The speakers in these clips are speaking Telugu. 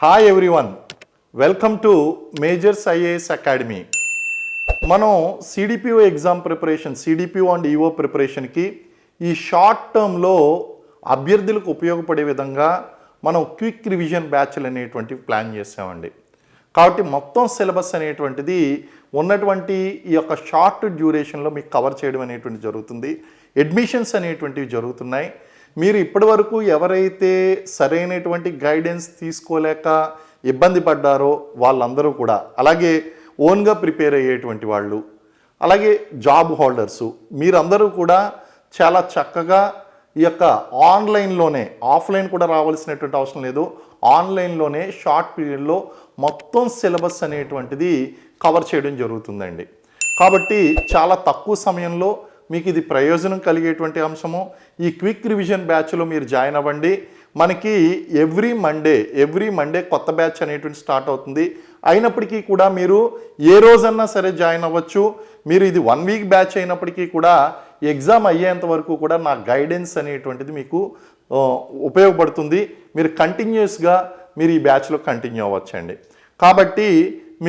Hi everyone, welcome to Majors IAS academy. మనం CDPO exam preparation, CDPO and EO ప్రిపరేషన్కి ఈ షార్ట్ టర్మ్లో అభ్యర్థులకు ఉపయోగపడే విధంగా మనం క్విక్ రివిజన్ బ్యాచ్లు అనేటువంటివి ప్లాన్ చేసామండి. కాబట్టి మొత్తం సిలబస్ అనేటువంటిది ఉన్నటువంటి ఈ యొక్క షార్ట్ డ్యూరేషన్లో మీకు కవర్ చేయడం అనేటువంటి జరుగుతుంది. అడ్మిషన్స్ అనేటువంటివి జరుగుతున్నాయి. మీరు ఇప్పటివరకు ఎవరైతే సరైనటువంటి గైడెన్స్ తీసుకోలేక ఇబ్బంది పడ్డారో వాళ్ళందరూ కూడా, అలాగే ఓన్గా ప్రిపేర్ అయ్యేటువంటి వాళ్ళు, అలాగే జాబ్ హోల్డర్సు, మీరందరూ కూడా చాలా చక్కగా ఈ యొక్క ఆన్లైన్లోనే, ఆఫ్లైన్ కూడా రావాల్సినటువంటి అవసరం లేదు, ఆన్లైన్లోనే షార్ట్ పీరియడ్లో మొత్తం సిలబస్ అనేటువంటిది కవర్ చేయడం జరుగుతుందండి. కాబట్టి చాలా తక్కువ సమయంలో మీకు ఇది ప్రయోజనం కలిగేటువంటి అంశము. ఈ క్విక్ రివిజన్ బ్యాచ్లో మీరు జాయిన్ అవ్వండి. మనకి ఎవ్రీ మండే కొత్త బ్యాచ్ అనేటువంటి స్టార్ట్ అవుతుంది. అయినప్పటికీ కూడా మీరు ఏ రోజన్నా సరే జాయిన్ అవ్వచ్చు. మీరు ఇది 1 వీక్ బ్యాచ్ అయినప్పటికీ కూడా ఎగ్జామ్ అయ్యేంత వరకు కూడా నా గైడెన్స్ అనేటువంటిది మీకు ఉపయోగపడుతుంది. మీరు కంటిన్యూస్గా మీరు ఈ బ్యాచ్లో కంటిన్యూ అవ్వచ్చండి. కాబట్టి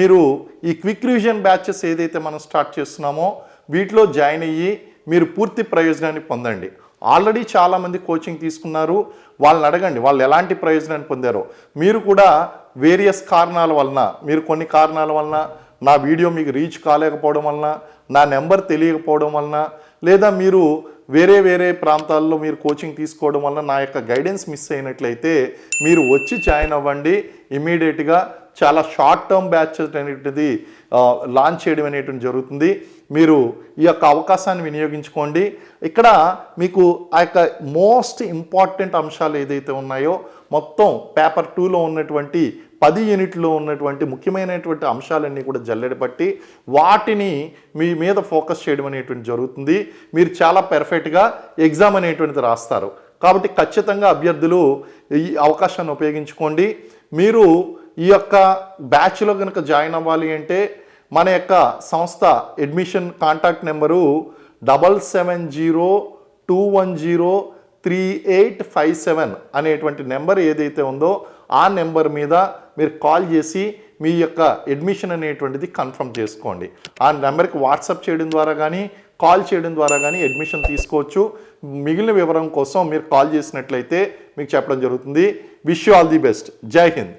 మీరు ఈ క్విక్ రివిజన్ బ్యాచెస్ ఏదైతే మనం స్టార్ట్ చేస్తున్నామో వీటిలో జాయిన్ అయ్యి మీరు పూర్తి ప్రయోజనాన్ని పొందండి. ఆల్రెడీ చాలామంది కోచింగ్ తీసుకున్నారు, వాళ్ళని అడగండి వాళ్ళు ఎలాంటి ప్రయోజనాన్ని పొందారో. మీరు కూడా వేరియస్ కారణాల వలన, మీరు కొన్ని కారణాల వలన, నా వీడియో మీకు రీచ్ కాలేకపోవడం వలన, నా నెంబర్ తెలియకపోవడం వలన, లేదా మీరు వేరే ప్రాంతాల్లో మీరు కోచింగ్ తీసుకోవడం వలన నా యొక్క గైడెన్స్ మిస్ అయినట్లయితే మీరు వచ్చి జాయిన్ అవ్వండి. ఇమీడియట్గా చాలా షార్ట్ టర్మ్ బ్యాచెస్ అనేటిది లాంచ్ చేయడం అనేటువంటి జరుగుతుంది. మీరు ఈ యొక్క అవకాశాన్ని వినియోగించుకోండి. ఇక్కడ మీకు ఆ యొక్క మోస్ట్ ఇంపార్టెంట్ అంశాలు ఏదైతే ఉన్నాయో మొత్తం పేపర్ 2లో ఉన్నటువంటి 10 యూనిట్లో ఉన్నటువంటి ముఖ్యమైనటువంటి అంశాలన్నీ కూడా జల్లెడపట్టి వాటిని మీ మీద ఫోకస్ చేయడం అనేటువంటి జరుగుతుంది. మీరు చాలా పర్ఫెక్ట్గా ఎగ్జామ్ అనేటువంటిది రాస్తారు. కాబట్టి ఖచ్చితంగా అభ్యర్థులు ఈ అవకాశాన్ని ఉపయోగించుకోండి. మీరు ఈ యొక్క బ్యాచ్లో కనుక జాయిన్ అవ్వాలి అంటే మన యొక్క సంస్థ అడ్మిషన్ కాంటాక్ట్ నెంబరు 7702103857 అనేటువంటి నెంబర్ ఏదైతే ఉందో ఆ నెంబర్ మీద మీరు కాల్ చేసి మీ యొక్క అడ్మిషన్ అనేటువంటిది కన్ఫర్మ్ చేసుకోండి. ఆ నెంబర్కి వాట్సాప్ చేయడం ద్వారా కానీ కాల్ చేయడం ద్వారా కానీ అడ్మిషన్ తీసుకోవచ్చు. మిగిలిన వివరం కోసం మీరు కాల్ చేసినట్లయితే మీకు చెప్పడం జరుగుతుంది. Wish you all the best. జై హింద్.